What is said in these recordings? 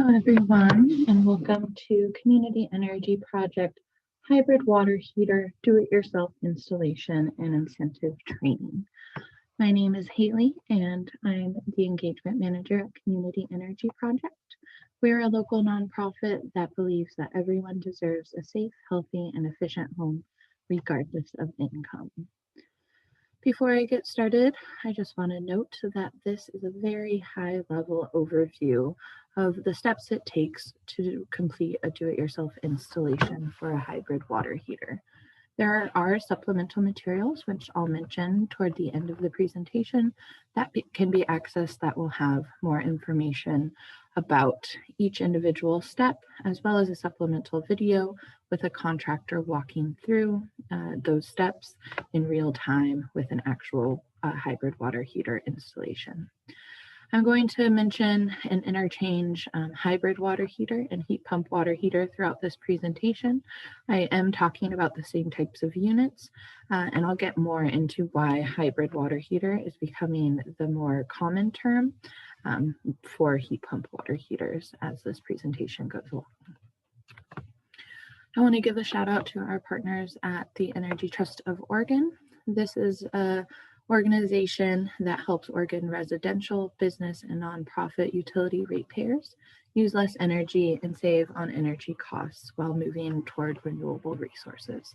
Hello everyone, and welcome to Community Energy Project Hybrid Water Heater Do-It-Yourself Installation and Incentive Training. My name is Haley, and I'm the Engagement Manager at Community Energy Project. We're a local nonprofit that believes that everyone deserves a safe, healthy, and efficient home, regardless of income. Before I get started, I just want to note that this is a very high-level overview of the steps it takes to complete a do-it-yourself installation for a hybrid water heater. There are supplemental materials, which I'll mention toward the end of the presentation, that can be accessed that will have more information about each individual step, as well as a supplemental video with a contractor walking through those steps in real time with an actual hybrid water heater installation. I'm going to mention and interchange hybrid water heater and heat pump water heater throughout this presentation. I am talking about the same types of units, and I'll get more into why hybrid water heater is becoming the more common term for heat pump water heaters as this presentation goes along. I want to give a shout out to our partners at the Energy Trust of Oregon. This is a organization that helps Oregon residential, business, and nonprofit utility ratepayers use less energy and save on energy costs while moving toward renewable resources.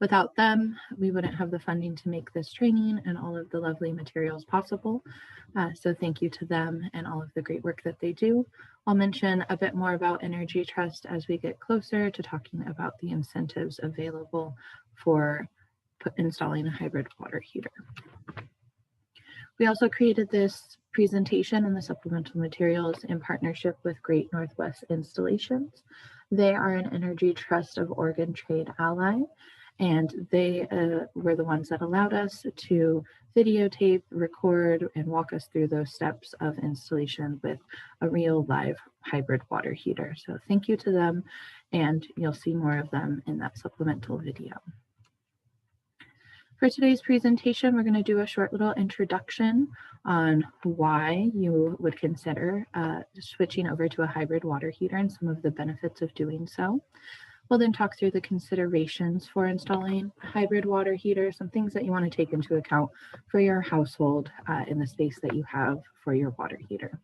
Without them, we wouldn't have the funding to make this training and all of the lovely materials possible. So thank you to them and all of the great work that they do. I'll mention a bit more about Energy Trust as we get closer to talking about the incentives available for installing a hybrid water heater. We also created this presentation and the supplemental materials in partnership with Great Northwest Installations. They are an Energy Trust of Oregon trade ally, and they were the ones that allowed us to videotape, record, and walk us through those steps of installation with a real live hybrid water heater. So thank you to them, and you'll see more of them in that supplemental video. For today's presentation, we're going to do a short little introduction on why you would consider switching over to a hybrid water heater and some of the benefits of doing so. We'll then talk through the considerations for installing a hybrid water heater, some things that you want to take into account for your household in the space that you have for your water heater.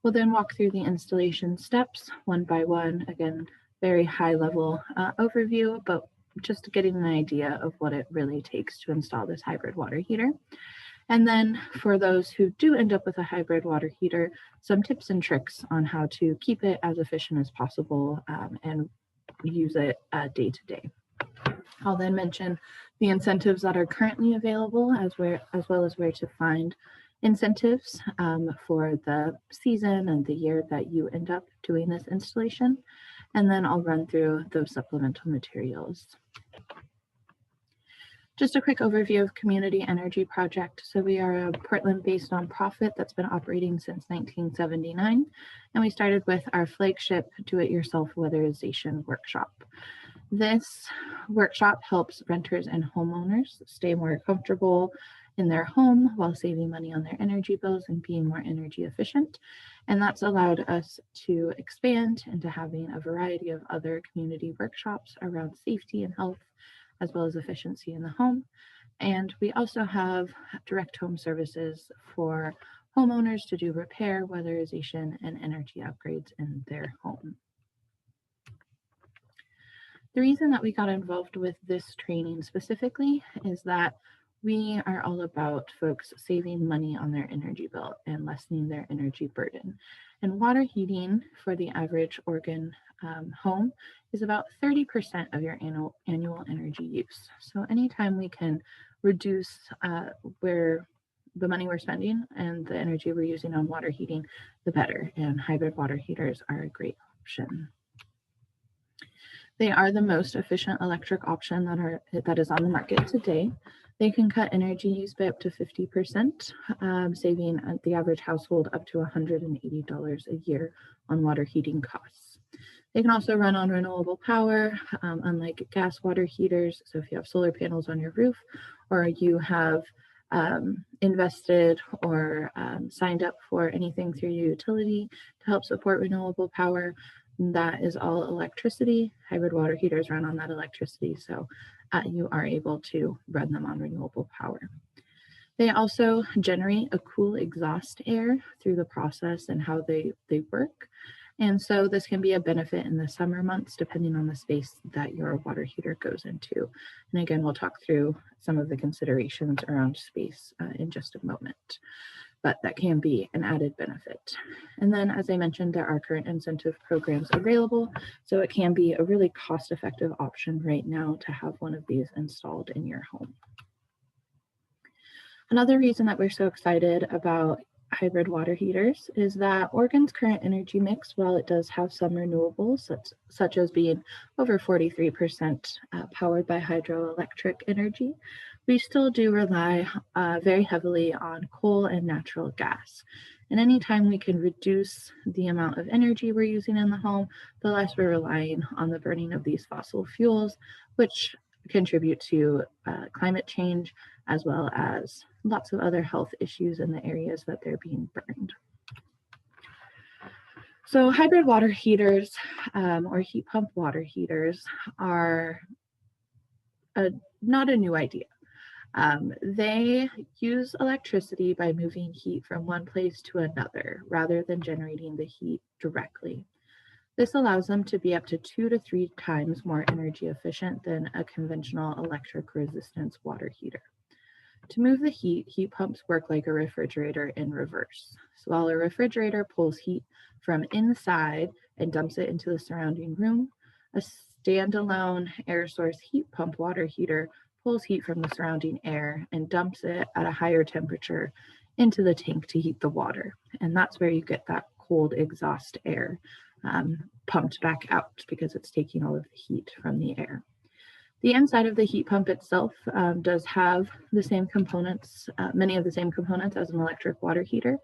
We'll then walk through the installation steps one by one. Again, very high level overview, but just getting an idea of what it really takes to install this hybrid water heater. And then for those who do end up with a hybrid water heater, some tips and tricks on how to keep it as efficient as possible and use it day to day. I'll then mention the incentives that are currently available as well as where to find incentives for the season and the year that you end up doing this installation. And then I'll run through those supplemental materials. Just a quick overview of Community Energy Project. So we are a Portland-based nonprofit that's been operating since 1979, and we started with our flagship Do-It-Yourself Weatherization workshop. This workshop helps renters and homeowners stay more comfortable in their home while saving money on their energy bills and being more energy efficient. And that's allowed us to expand into having a variety of other community workshops around safety and health, as well as efficiency in the home. And we also have direct home services for homeowners to do repair, weatherization, and energy upgrades in their home. The reason that we got involved with this training specifically is that we are all about folks saving money on their energy bill and lessening their energy burden. And water heating for the average Oregon home is about 30% of your annual energy use. So anytime we can reduce where the money we're spending and the energy we're using on water heating, the better. And hybrid water heaters are a great option. They are the most efficient electric option that is on the market today. They can cut energy use by up to 50%, saving the average household up to $180 a year on water heating costs. They can also run on renewable power, unlike gas water heaters. So if you have solar panels on your roof or you have invested or signed up for anything through your utility to help support renewable power, that is all electricity. Hybrid water heaters run on that electricity, so you are able to run them on renewable power. They also generate a cool exhaust air through the process and how they work. And so this can be a benefit in the summer months, depending on the space that your water heater goes into. And again, we'll talk through some of the considerations around space in just a moment, but that can be an added benefit. And then, as I mentioned, there are current incentive programs available, so it can be a really cost-effective option right now to have one of these installed in your home. Another reason that we're so excited about hybrid water heaters is that Oregon's current energy mix, while it does have some renewables, such as being over 43% powered by hydroelectric energy, we still do rely very heavily on coal and natural gas. And anytime we can reduce the amount of energy we're using in the home, the less we're relying on the burning of these fossil fuels, which contribute to climate change, as well as lots of other health issues in the areas that they're being burned. So hybrid water heaters or heat pump water heaters are not a new idea. They use electricity by moving heat from one place to another rather than generating the heat directly. This allows them to be up to 2 to 3 times more energy efficient than a conventional electric resistance water heater. To move the heat, heat pumps work like a refrigerator in reverse. So while a refrigerator pulls heat from inside and dumps it into the surrounding room, a standalone air source heat pump water heater pulls heat from the surrounding air and dumps it at a higher temperature into the tank to heat the water. And that's where you get that cold exhaust air pumped back out because it's taking all of the heat from the air. The inside of the heat pump itself does have the same components, many of the same components as an electric water heater.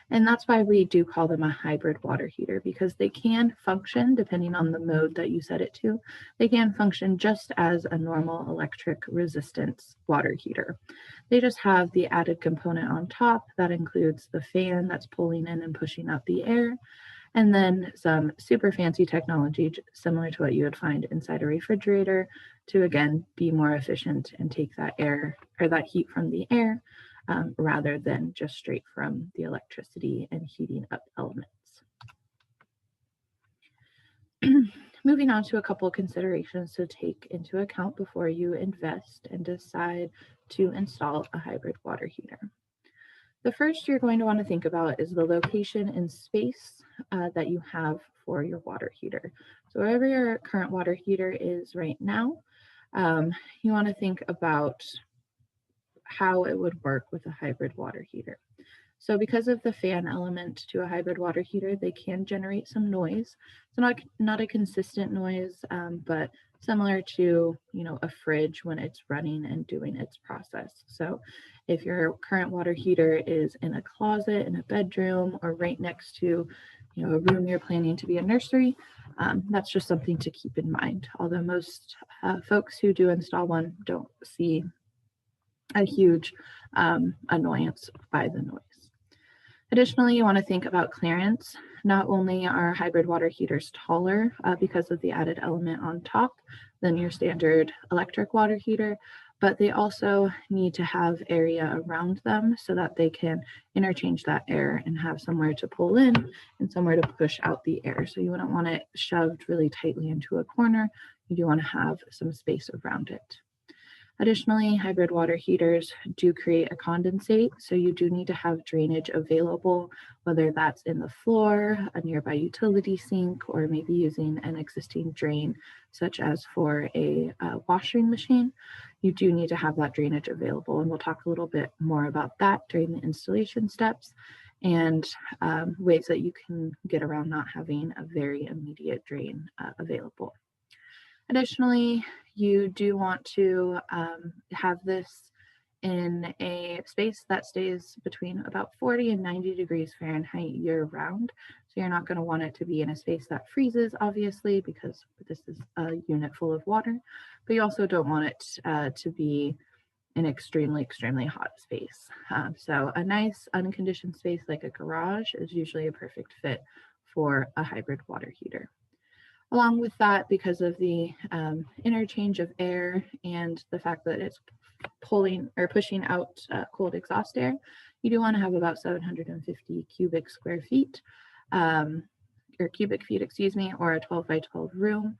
And that's why we do call them a hybrid water heater, because they can function, depending on the mode that you set it to, they can function just as a normal electric resistance water heater. They just have the added component on top that includes the fan that's pulling in and pushing out the air, and then some super fancy technology similar to what you would find inside a refrigerator to, again, be more efficient and take that air or that heat from the air rather than just straight from the electricity and heating up elements. Moving on to a couple of considerations to take into account before you invest and decide to install a hybrid water heater. The first you're going to want to think about is the location and space that you have for your water heater. So wherever your current water heater is right now, you want to think about how it would work with a hybrid water heater. So because of the fan element to a hybrid water heater, they can generate some noise. So not a consistent noise, but similar to, a fridge when it's running and doing its process. So if your current water heater is in a closet, in a bedroom, or right next to, a room you're planning to be a nursery, that's just something to keep in mind. Although most folks who do install one don't see a huge annoyance by the noise. Additionally, you want to think about clearance. Not only are hybrid water heaters taller because of the added element on top than your standard electric water heater, but they also need to have area around them so that they can interchange that air and have somewhere to pull in and somewhere to push out the air. So you wouldn't want it shoved really tightly into a corner. You do want to have some space around it. Additionally, hybrid water heaters do create a condensate, so you do need to have drainage available, whether that's in the floor, a nearby utility sink, or maybe using an existing drain, such as for a washing machine. You do need to have that drainage available, and we'll talk a little bit more about that during the installation steps and ways that you can get around not having a very immediate drain available. Additionally, you do want to have this in a space that stays between about 40 and 90 degrees Fahrenheit year round. So you're not going to want it to be in a space that freezes, obviously, because this is a unit full of water, but you also don't want it to be an extremely hot space. So a nice unconditioned space like a garage is usually a perfect fit for a hybrid water heater. Along with that, because of the interchange of air and the fact that it's pulling or pushing out cold exhaust air, you do want to have about 750 cubic square feet, or cubic feet, excuse me, or a 12 by 12 room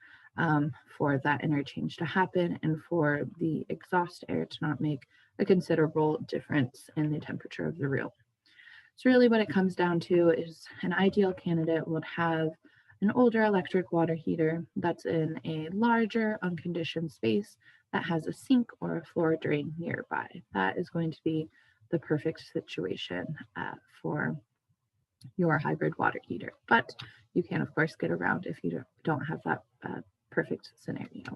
for that interchange to happen and for the exhaust air to not make a considerable difference in the temperature of the room. So really what it comes down to is an ideal candidate would have an older electric water heater that's in a larger unconditioned space that has a sink or a floor drain nearby. That is going to be the perfect situation for your hybrid water heater. But you can, of course, get around if you don't have that perfect scenario.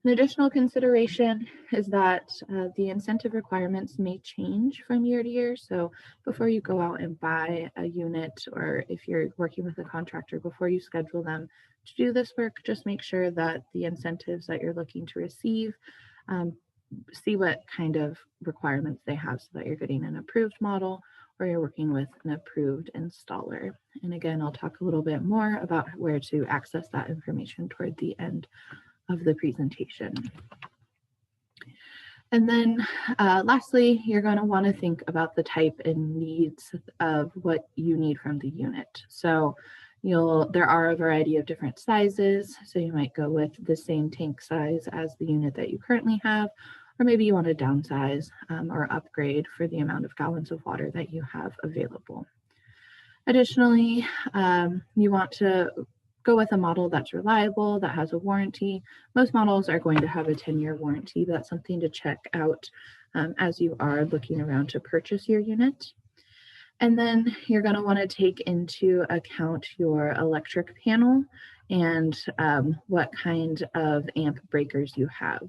An additional consideration is that the incentive requirements may change from year to year. So before you go out and buy a unit, or if you're working with a contractor, before you schedule them to do this work, just make sure that the incentives that you're looking to receive, see what kind of requirements they have so that you're getting an approved model or you're working with an approved installer. And again, I'll talk a little bit more about where to access that information toward the end of the presentation. And then lastly, you're going to want to think about the type and needs of what you need from the unit. So there are a variety of different sizes. So you might go with the same tank size as the unit that you currently have, or maybe you want to downsize or upgrade for the amount of gallons of water that you have available. Additionally, you want to go with a model that's reliable, that has a warranty. Most models are going to have a 10-year warranty, but that's something to check out as you are looking around to purchase your unit. And then you're going to want to take into account your electric panel and what kind of amp breakers you have.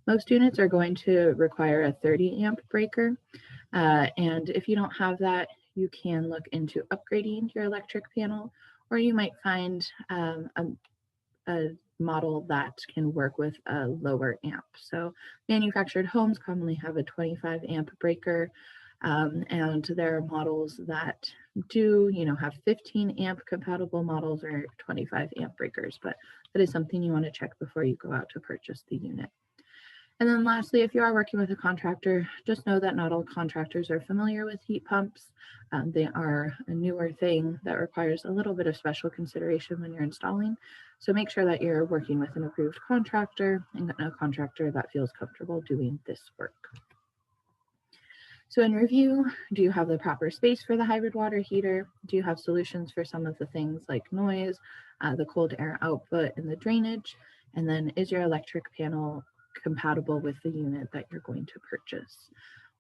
Most units are going to require a 30 amp breaker. And if you don't have that, you can look into upgrading your electric panel, or you might find a model that can work with a lower amp. So manufactured homes commonly have a 25 amp breaker, and there are models that do, have 15 amp compatible models or 25 amp breakers, but that is something you want to check before you go out to purchase the unit. And then lastly, if you are working with a contractor, just know that not all contractors are familiar with heat pumps. They are a newer thing that requires a little bit of special consideration when you're installing. So make sure that you're working with an approved contractor and a contractor that feels comfortable doing this work. So in review, do you have the proper space for the hybrid water heater? Do you have solutions for some of the things like noise, the cold air output, and the drainage? And then is your electric panel compatible with the unit that you're going to purchase?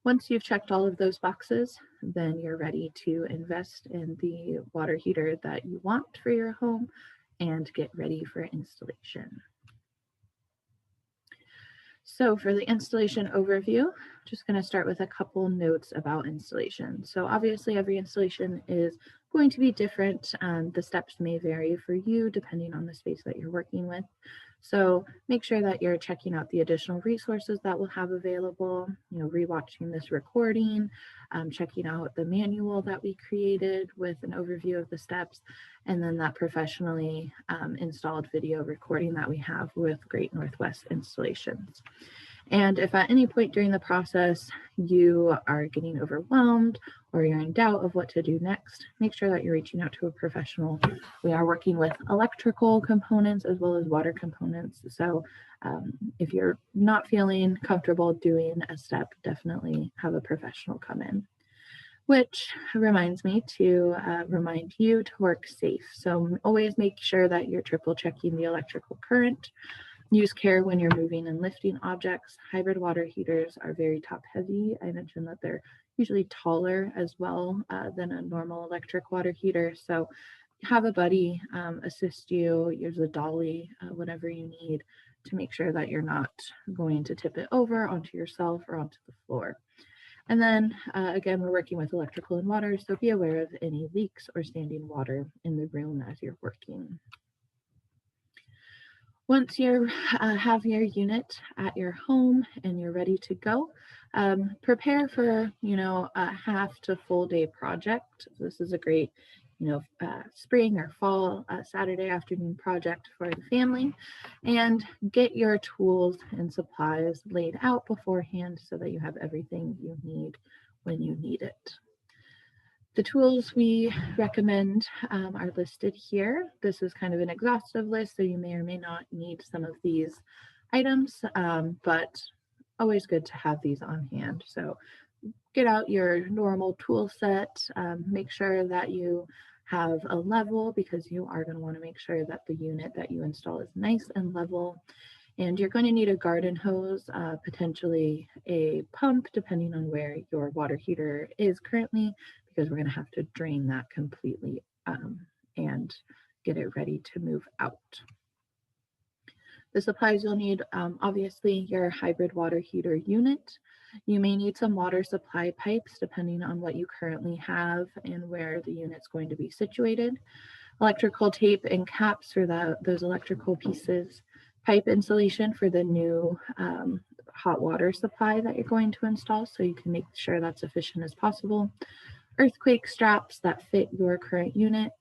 Once you've checked all of those boxes, then you're ready to invest in the water heater that you want for your home and get ready for installation. So for the installation overview, I'm just going to start with a couple notes about installation. So obviously every installation is going to be different. The steps may vary for you depending on the space that you're working with. So make sure that you're checking out the additional resources that we'll have available, rewatching this recording, checking out the manual that we created with an overview of the steps, and then that professionally installed video recording that we have with Great Northwest Installations. And if at any point during the process you are getting overwhelmed or you're in doubt of what to do next, make sure that you're reaching out to a professional. We are working with electrical components as well as water components. So if you're not feeling comfortable doing a step, definitely have a professional come in. Which reminds me to remind you to work safe. So always make sure that you're triple checking the electrical current. Use care when you're moving and lifting objects. Hybrid water heaters are very top heavy. I mentioned that they're usually taller as well than a normal electric water heater. So have a buddy assist you, use a dolly, whatever you need to make sure that you're not going to tip it over onto yourself or onto the floor. And then again, we're working with electrical and water, so be aware of any leaks or standing water in the room as you're working. Once you have your unit at your home and you're ready to go, prepare for, a half to full day project. This is a great, spring or fall Saturday afternoon project for the family. And get your tools and supplies laid out beforehand so that you have everything you need when you need it. The tools we recommend are listed here. This is kind of an exhaustive list, so you may or may not need some of these items, but always good to have these on hand. So get out your normal tool set, make sure that you have a level because you are going to want to make sure that the unit that you install is nice and level. And you're going to need a garden hose, potentially a pump, depending on where your water heater is currently, because we're going to have to drain that completely and get it ready to move out. The supplies you'll need, obviously, your hybrid water heater unit. You may need some water supply pipes, depending on what you currently have and where the unit's going to be situated. Electrical tape and caps for those electrical pieces. Pipe insulation for the new hot water supply that you're going to install, so you can make sure that's efficient as possible. Earthquake straps that fit your current unit,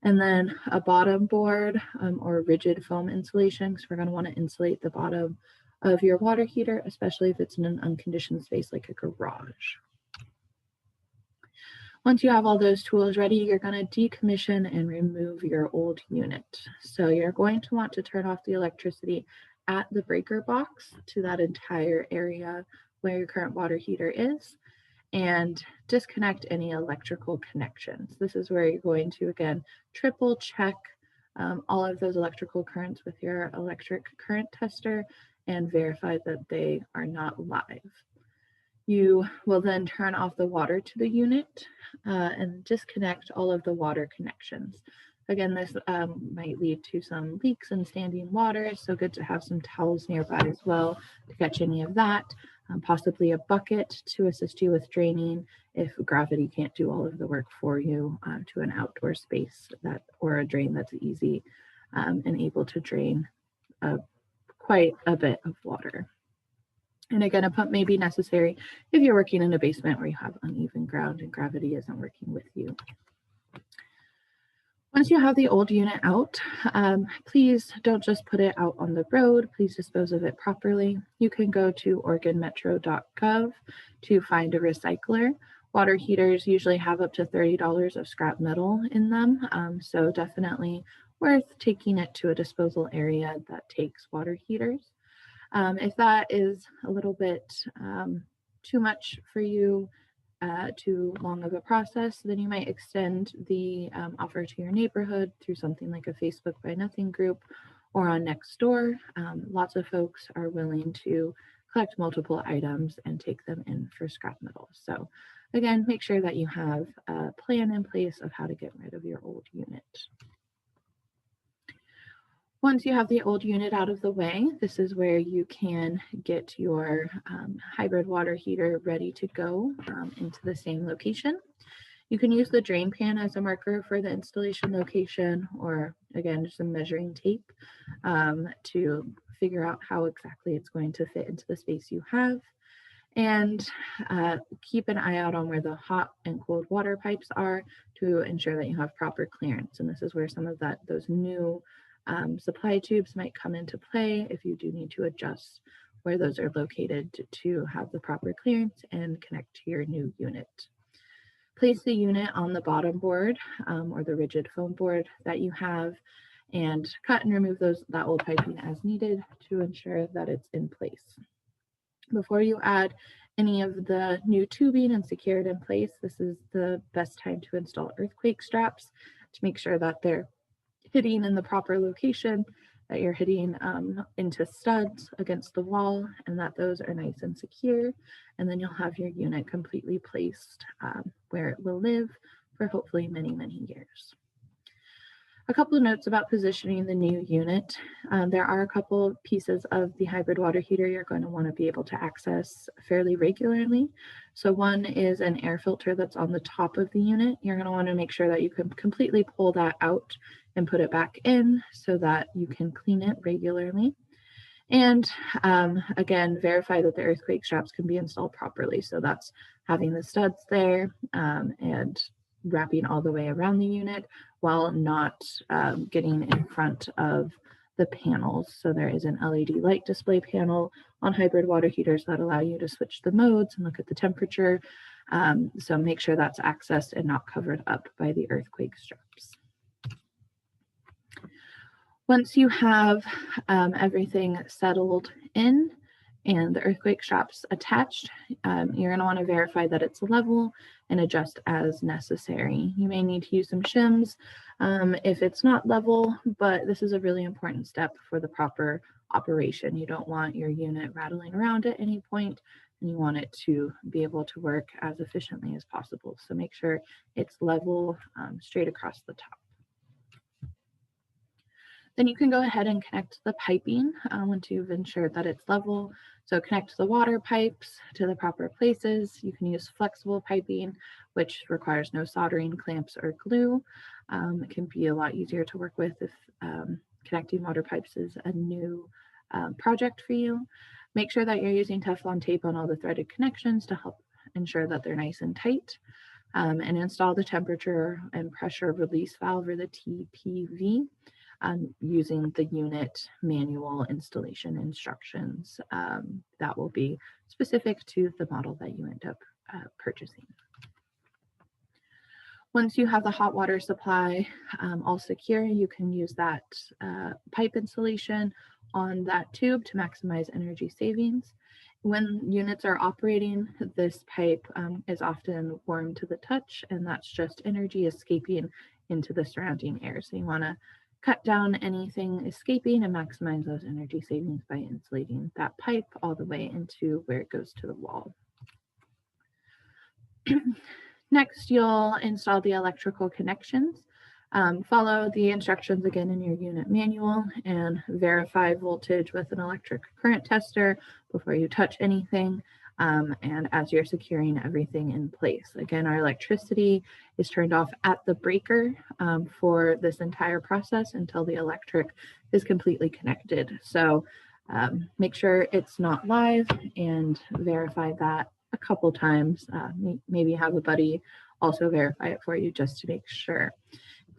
and then a bottom board or rigid foam insulation, because we're going to want to insulate the bottom of your water heater, especially if it's in an unconditioned space like a garage. Once you have all those tools ready, you're going to decommission and remove your old unit. So you're going to want to turn off the electricity at the breaker box to that entire area where your current water heater is, and disconnect any electrical connections. This is where you're going to, again, triple check all of those electrical currents with your electric current tester and verify that they are not live. You will then turn off the water to the unit and disconnect all of the water connections. Again, this might lead to some leaks and standing water, so good to have some towels nearby as well to catch any of that. Possibly a bucket to assist you with draining if gravity can't do all of the work for you, to an outdoor space or a drain that's easy and able to drain quite a bit of water. And again, a pump may be necessary if you're working in a basement where you have uneven ground and gravity isn't working with you. Once you have the old unit out, please don't just put it out on the road. Please dispose of it properly. You can go to oregonmetro.gov to find a recycler. Water heaters usually have up to $30 of scrap metal in them, so definitely worth taking it to a disposal area that takes water heaters. If that is a little bit too much for you, too long of a process, then you might extend the offer to your neighborhood through something like a Facebook Buy Nothing group or on Nextdoor. Lots of folks are willing to collect multiple items and take them in for scrap metal. So again, make sure that you have a plan in place of how to get rid of your old unit. Once you have the old unit out of the way, this is where you can get your hybrid water heater ready to go into the same location. You can use the drain pan as a marker for the installation location, or again, just some measuring tape to figure out how exactly it's going to fit into the space you have. And keep an eye out on where the hot and cold water pipes are to ensure that you have proper clearance. And this is where some of those new supply tubes might come into play if you do need to adjust where those are located to have the proper clearance and connect to your new unit. Place the unit on the bottom board or the rigid foam board that you have, and cut and remove that old piping as needed to ensure that it's in place. Before you add any of the new tubing and secure it in place, this is the best time to install earthquake straps to make sure that they're hitting in the proper location, that you're hitting into studs against the wall, and that those are nice and secure. And then you'll have your unit completely placed where it will live for hopefully many, many years. A couple of notes about positioning the new unit. There are a couple pieces of the hybrid water heater you're going to want to be able to access fairly regularly. So one is an air filter that's on the top of the unit. You're going to want to make sure that you can completely pull that out and put it back in so that you can clean it regularly. And again, verify that the earthquake straps can be installed properly. So that's having the studs there and wrapping all the way around the unit while not getting in front of the panels. So there is an LED light display panel on hybrid water heaters that allow you to switch the modes and look at the temperature. So make sure that's accessed and not covered up by the earthquake straps. Once you have everything settled in and the earthquake straps attached, you're going to want to verify that it's level and adjust as necessary. You may need to use some shims if it's not level, but this is a really important step for the proper operation. You don't want your unit rattling around at any point, and you want it to be able to work as efficiently as possible. So make sure it's level straight across the top. Then you can go ahead and connect the piping once you've ensured that it's level. So connect the water pipes to the proper places. You can use flexible piping, which requires no soldering, clamps, or glue. It can be a lot easier to work with if connecting water pipes is a new project for you. Make sure that you're using Teflon tape on all the threaded connections to help ensure that they're nice and tight. And install the temperature and pressure release valve, or the TPV. Using the unit manual installation instructions that will be specific to the model that you end up purchasing. Once you have the hot water supply all secure, you can use that pipe installation on that tube to maximize energy savings. When units are operating, this pipe is often warm to the touch, and that's just energy escaping into the surrounding air. So you want to cut down anything escaping and maximize those energy savings by insulating that pipe all the way into where it goes to the wall. Next, you'll install the electrical connections. Follow the instructions again in your unit manual and verify voltage with an electric current tester before you touch anything. And as you're securing everything in place. Again, our electricity is turned off at the breaker for this entire process until the electric is completely connected. So make sure it's not live and verify that a couple times. Maybe have a buddy also verify it for you just to make sure.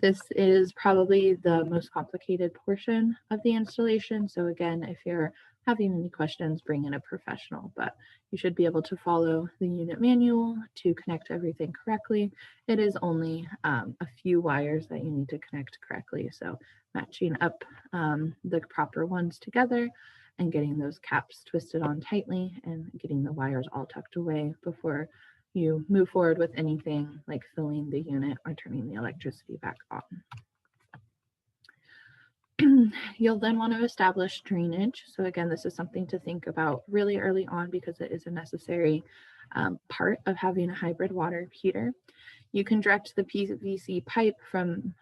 This is probably the most complicated portion of the installation. So again, if you're having any questions, bring in a professional, but you should be able to follow the unit manual to connect everything correctly. It is only a few wires that you need to connect correctly. So matching up the proper ones together and getting those caps twisted on tightly and getting the wires all tucked away before you move forward with anything like filling the unit or turning the electricity back on. You'll then want to establish drainage. So again, this is something to think about really early on because it is a necessary part of having a hybrid water heater. You can direct the PVC pipe from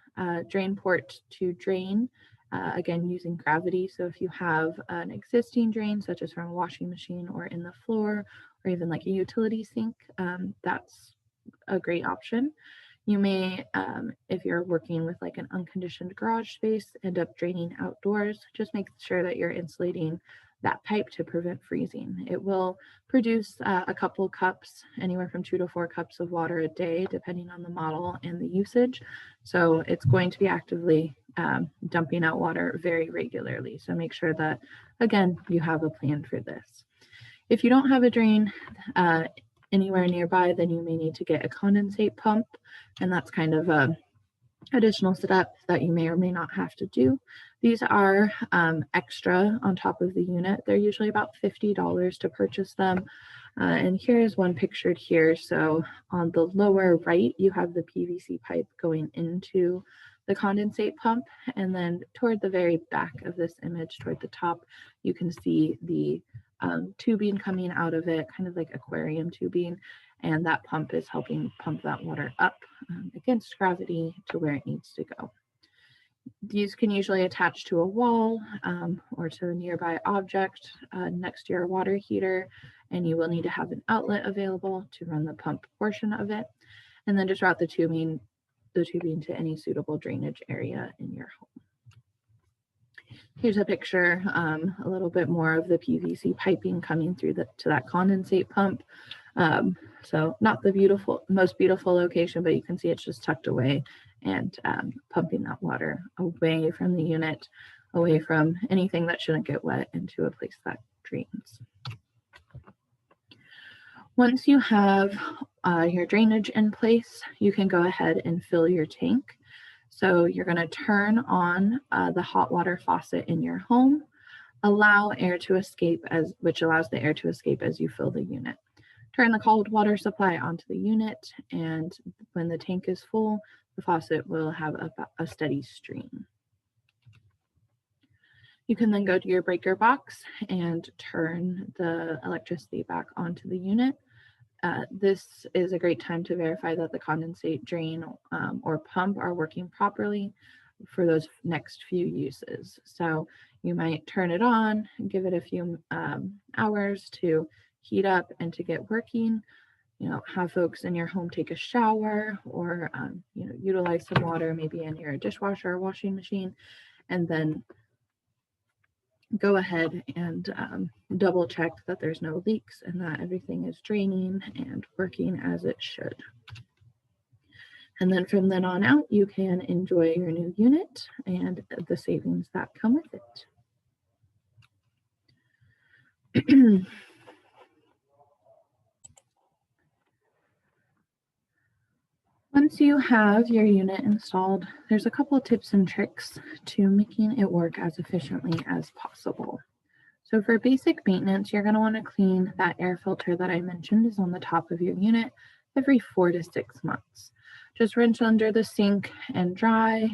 drain port to drain, again, using gravity. So if you have an existing drain, such as from a washing machine or in the floor, or even like a utility sink, that's a great option. You may, if you're working with like an unconditioned garage space, end up draining outdoors. Just make sure that you're insulating that pipe to prevent freezing. It will produce a couple cups, anywhere from 2 to 4 cups of water a day, depending on the model and the usage. So it's going to be actively dumping out water very regularly. So make sure that, again, you have a plan for this. If you don't have a drain anywhere nearby, then you may need to get a condensate pump, and that's kind of a additional step that you may or may not have to do. These are extra on top of the unit. They're usually about $50 to purchase them. And here's one pictured here. So on the lower right, you have the PVC pipe going into the condensate pump. And then toward the very back of this image, toward the top, you can see the tubing coming out of it, kind of like aquarium tubing. And that pump is helping pump that water up against gravity to where it needs to go. These can usually attach to a wall or to a nearby object next to your water heater, and you will need to have an outlet available to run the pump portion of it, and then just route the tubing to any suitable drainage area in your home. Here's a picture, a little bit more of the PVC piping coming through to that condensate pump. So not the most beautiful location, but you can see it's just tucked away and pumping that water away from the unit, away from anything that shouldn't get wet, into a place that drains. Once you have your drainage in place, you can go ahead and fill your tank. So you're going to turn on the hot water faucet in your home, allow air to escape, which allows the air to escape as you fill the unit. Turn the cold water supply onto the unit, and when the tank is full, the faucet will have a steady stream. You can then go to your breaker box and turn the electricity back onto the unit. This is a great time to verify that the condensate drain or pump are working properly for those next few uses. So you might turn it on, give it a few hours to heat up and to get working. Have folks in your home take a shower, or utilize some water maybe in your dishwasher or washing machine, and then go ahead and double check that there's no leaks and that everything is draining and working as it should. And then from then on out, you can enjoy your new unit and the savings that come with it. Once you have your unit installed, there's a couple of tips and tricks to making it work as efficiently as possible. So for basic maintenance, you're going to want to clean that air filter that I mentioned is on the top of your unit every 4 to 6 months. Just rinse under the sink and dry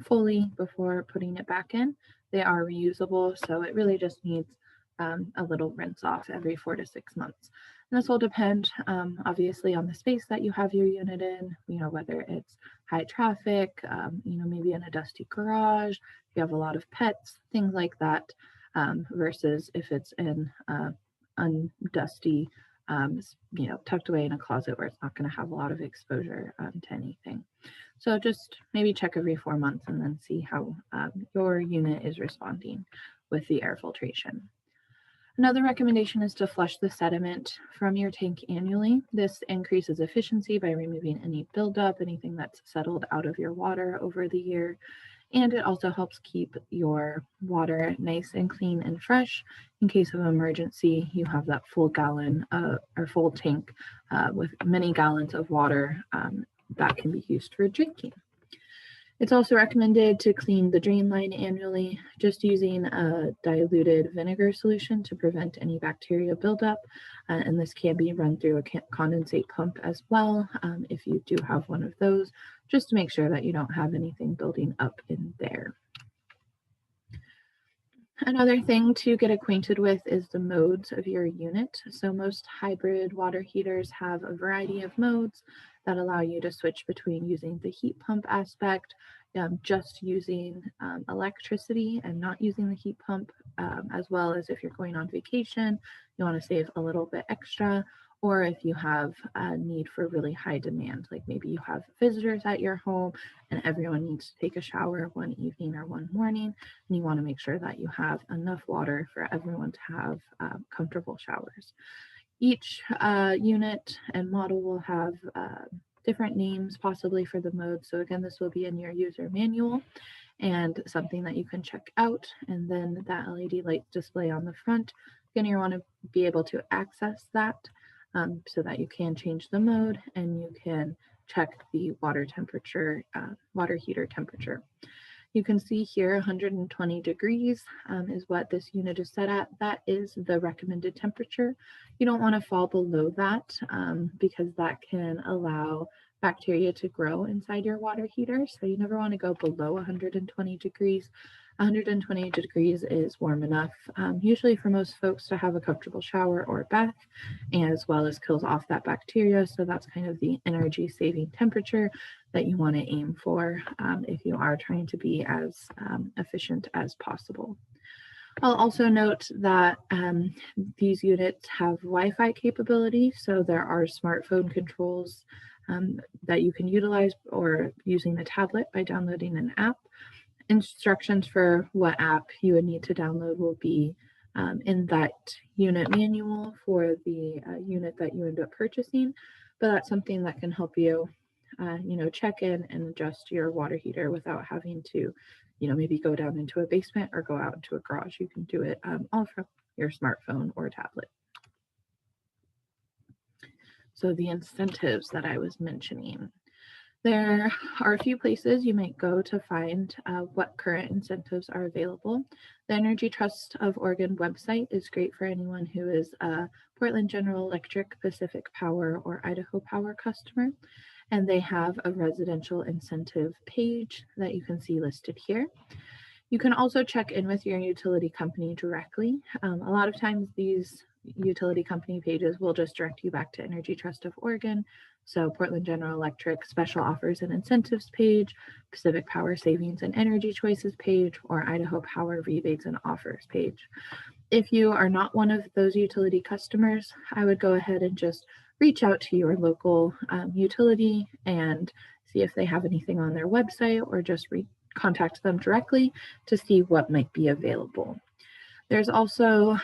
fully before putting it back in. They are reusable, so it really just needs a little rinse off every 4 to 6 months. And this will depend obviously on the space that you have your unit in, whether it's high traffic, maybe in a dusty garage, if you have a lot of pets, things like that, versus if it's in undusty, tucked away in a closet where it's not going to have a lot of exposure to anything. So just maybe check every 4 months and then see how your unit is responding with the air filtration. Another recommendation is to flush the sediment from your tank annually. This increases efficiency by removing any buildup, anything that's settled out of your water over the year. And it also helps keep your water nice and clean and fresh. In case of emergency, you have that full gallon or full tank with many gallons of water that can be used for drinking. It's also recommended to clean the drain line annually, just using a diluted vinegar solution to prevent any bacteria buildup. And this can be run through a condensate pump as well, if you do have one of those, just to make sure that you don't have anything building up in there. Another thing to get acquainted with is the modes of your unit. So most hybrid water heaters have a variety of modes that allow you to switch between using the heat pump aspect, just using electricity and not using the heat pump, as well as if you're going on vacation, you want to save a little bit extra, or if you have a need for really high demand, like maybe you have visitors at your home and everyone needs to take a shower one evening or one morning, and you want to make sure that you have enough water for everyone to have comfortable showers. Each unit and model will have different names possibly for the mode. So again, this will be in your user manual and something that you can check out. And then that LED light display on the front, again, you want to be able to access that so that you can change the mode and you can check the water temperature, water heater temperature. You can see here 120 degrees is what this unit is set at. That is the recommended temperature. You don't want to fall below that because that can allow bacteria to grow inside your water heater. So you never want to go below 120 degrees. 120 degrees is warm enough, usually for most folks, to have a comfortable shower or bath, as well as kills off that bacteria. So that's kind of the energy saving temperature that you want to aim for if you are trying to be as efficient as possible. I'll also note that these units have Wi-Fi capability, so there are smartphone controls that you can utilize, or using a tablet by downloading an app. Instructions for what app you would need to download will be in that unit manual for the unit that you end up purchasing, but that's something that can help you, check in and adjust your water heater without having to, maybe go down into a basement or go out into a garage. You can do it all from your smartphone or tablet. So the incentives that I was mentioning. There are a few places you might go to find what current incentives are available. The Energy Trust of Oregon website is great for anyone who is a Portland General Electric, Pacific Power, or Idaho Power customer. And they have a residential incentive page that you can see listed here. You can also check in with your utility company directly. A lot of times these utility company pages will just direct you back to Energy Trust of Oregon. So Portland General Electric Special Offers and Incentives page, Pacific Power Savings and Energy Choices page, or Idaho Power Rebates and Offers page. If you are not one of those utility customers, I would go ahead and just reach out to your local utility and see if they have anything on their website, or just contact them directly to see what might be available. There's also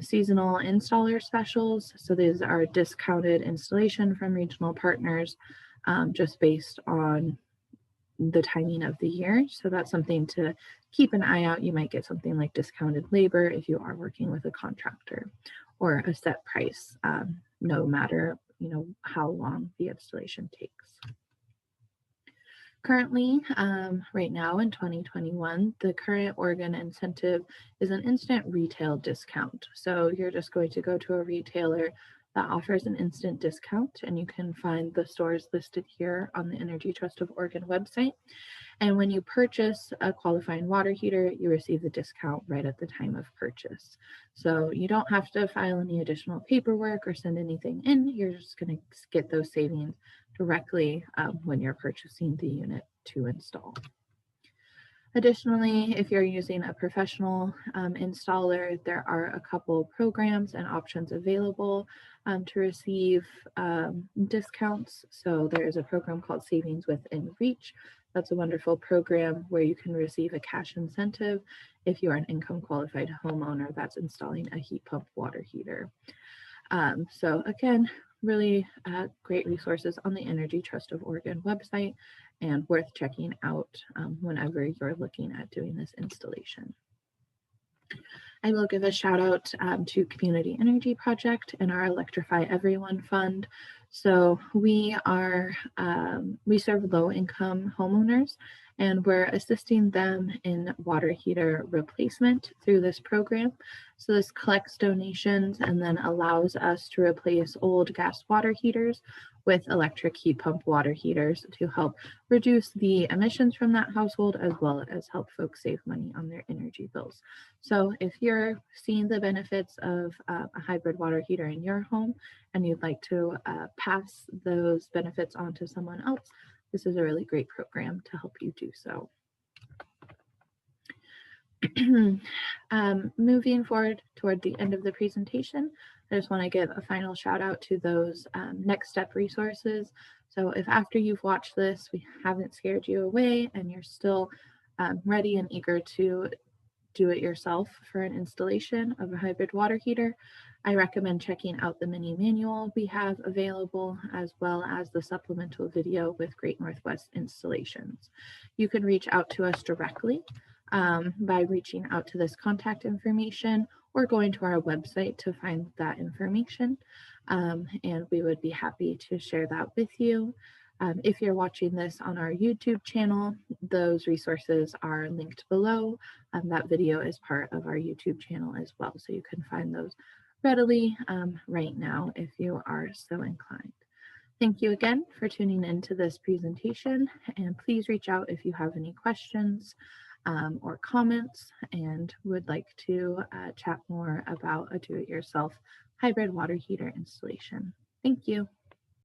seasonal installer specials. So these are discounted installation from regional partners just based on the timing of the year. So that's something to keep an eye out. You might get something like discounted labor if you are working with a contractor, or a set price, no matter how long the installation takes. Currently, right now in 2021, the current Oregon incentive is an instant retail discount. So you're just going to go to a retailer that offers an instant discount, and you can find the stores listed here on the Energy Trust of Oregon website. And when you purchase a qualifying water heater, you receive the discount right at the time of purchase. So you don't have to file any additional paperwork or send anything in. You're just going to get those savings directly when you're purchasing the unit to install. Additionally, if you're using a professional installer, there are a couple programs and options available to receive discounts. So there is a program called Savings Within Reach. That's a wonderful program where you can receive a cash incentive if you are an income qualified homeowner that's installing a heat pump water heater. So again, really great resources on the Energy Trust of Oregon website, and worth checking out whenever you're looking at doing this installation. I will give a shout out to Community Energy Project and our Electrify Everyone Fund. So we serve low income homeowners, and we're assisting them in water heater replacement through this program. So this collects donations and then allows us to replace old gas water heaters with electric heat pump water heaters to help reduce the emissions from that household, as well as help folks save money on their energy bills. So if you're seeing the benefits of a hybrid water heater in your home and you'd like to pass those benefits on to someone else, this is a really great program to help you do so. Moving forward toward the end of the presentation, I just want to give a final shout out to those next step resources. So if after you've watched this, we haven't scared you away and you're still ready and eager to do it yourself for an installation of a hybrid water heater, I recommend checking out the mini manual we have available, as well as the supplemental video with Great Northwest installations. You can reach out to us directly by reaching out to this contact information or going to our website to find that information. And we would be happy to share that with you. If you're watching this on our YouTube channel, those resources are linked below. That video is part of our YouTube channel as well, so you can find those readily right now if you are so inclined. Thank you again for tuning into this presentation, and please reach out if you have any questions or comments and would like to chat more about a do-it-yourself hybrid water heater installation. Thank you.